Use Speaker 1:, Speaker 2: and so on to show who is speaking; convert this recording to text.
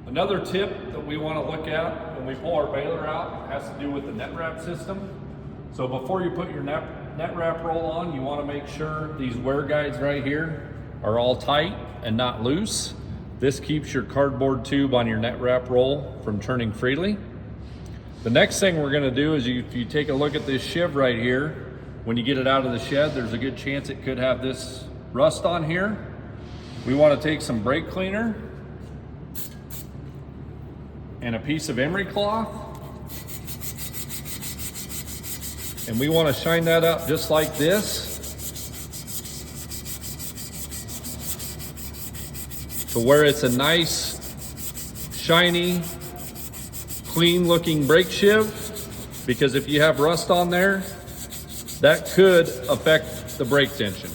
Speaker 1: Another tip that we want to look at when we pull our baler out has to do with the Netwrap system. So before you put your Netwrap roll on, you want to make sure these wear guides right here are all tight and not loose. This keeps your cardboard tube on your Netwrap roll from turning freely. The next thing we're going to do is if you take a look at this shiv right here, when you get it out of the shed, there's a good chance it could have this rust on here. We want to take some brake cleaner and a piece of emery cloth, and we want to shine that up just like this to where it's a nice, shiny, clean looking brake shiv, because if you have rust on there, that could affect the brake tension.